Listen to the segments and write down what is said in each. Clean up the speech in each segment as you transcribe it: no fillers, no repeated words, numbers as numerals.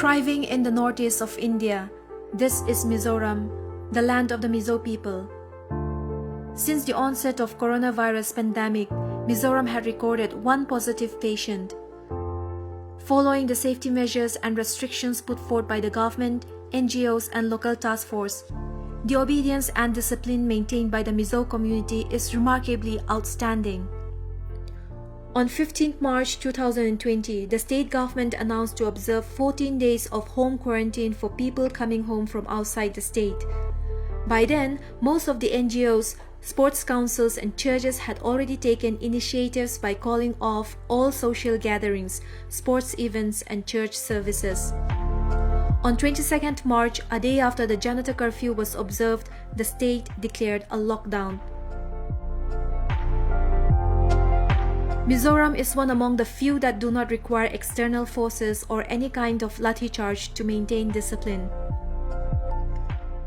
Thriving in the northeast of India, this is Mizoram, the land of the Mizo people. Since the onset of coronavirus pandemic, Mizoram had recorded one positive patient. Following the safety measures and restrictions put forth by the government, NGOs and local task force, the obedience and discipline maintained by the Mizo community is remarkably outstanding. On 15th March 2020, the state government announced to observe 14 days of home quarantine for people coming home from outside the state. By then, most of the NGOs, sports councils and churches had already taken initiatives by calling off all social gatherings, sports events and church services. On 22nd March, a day after the Janata curfew was observed, the state declared a lockdown. Mizoram is one among the few that do not require external forces or any kind of lathi charge to maintain discipline.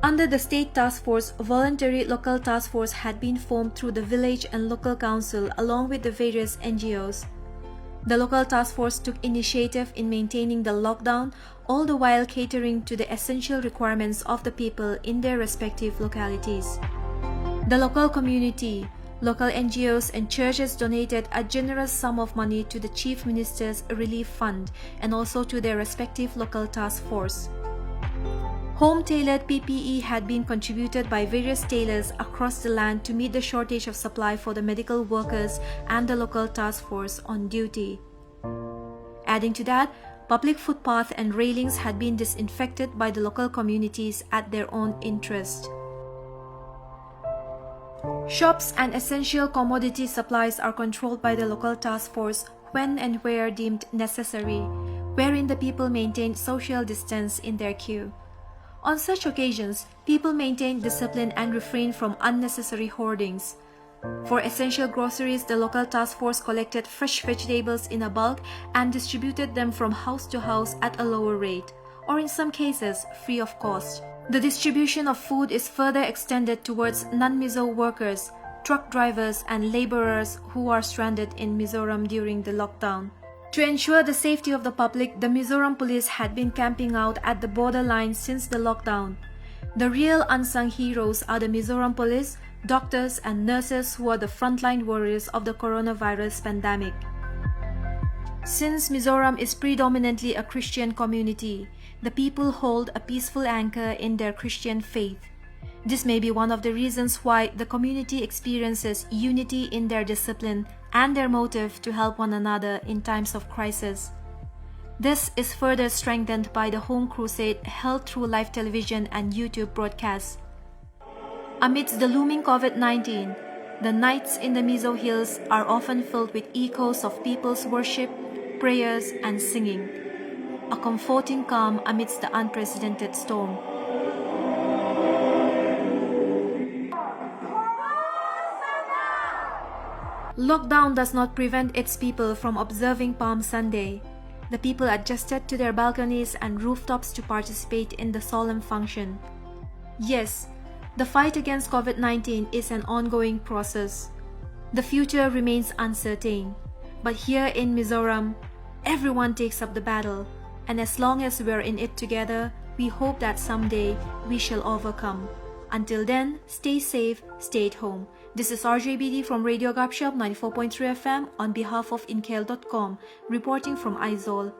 Under the state task force, a voluntary local task force had been formed through the village and local council along with the various NGOs. The local task force took initiative in maintaining the lockdown, all the while catering to the essential requirements of the people in their respective localities. The local community, local NGOs and churches donated a generous sum of money to the Chief Minister's Relief Fund and also to their respective local task force. Home-tailored PPE had been contributed by various tailors across the land to meet the shortage of supply for the medical workers and the local task force on duty. Adding to that, public footpaths and railings had been disinfected by the local communities at their own interest. Shops and essential commodity supplies are controlled by the local task force when and where deemed necessary, wherein the people maintain social distance in their queue. On such occasions, people maintain discipline and refrain from unnecessary hoardings. For essential groceries, the local task force collected fresh vegetables in a bulk and distributed them from house to house at a lower rate, or in some cases, free of cost. The distribution of food is further extended towards non-Mizo workers, truck drivers and laborers who are stranded in Mizoram during the lockdown. To ensure the safety of the public, the Mizoram police had been camping out at the borderline since the lockdown. The real unsung heroes are the Mizoram police, doctors and nurses who are the frontline warriors of the coronavirus pandemic. Since Mizoram is predominantly a Christian community, the people hold a peaceful anchor in their Christian faith. This may be one of the reasons why the community experiences unity in their discipline and their motive to help one another in times of crisis. This is further strengthened by the home crusade held through live television and YouTube broadcasts. Amidst the looming COVID-19, the nights in the Mizo Hills are often filled with echoes of people's worship, prayers, and singing. A comforting calm amidst the unprecedented storm. Lockdown does not prevent its people from observing Palm Sunday. The people adjusted to their balconies and rooftops to participate in the solemn function. Yes, the fight against COVID-19 is an ongoing process. The future remains uncertain. But here in Mizoram, everyone takes up the battle. And as long as we're in it together, we hope that someday we shall overcome. Until then, stay safe, stay at home. This is RJBD from Radio Gapshop 94.3 FM on behalf of Inkel.com, reporting from Aizawl.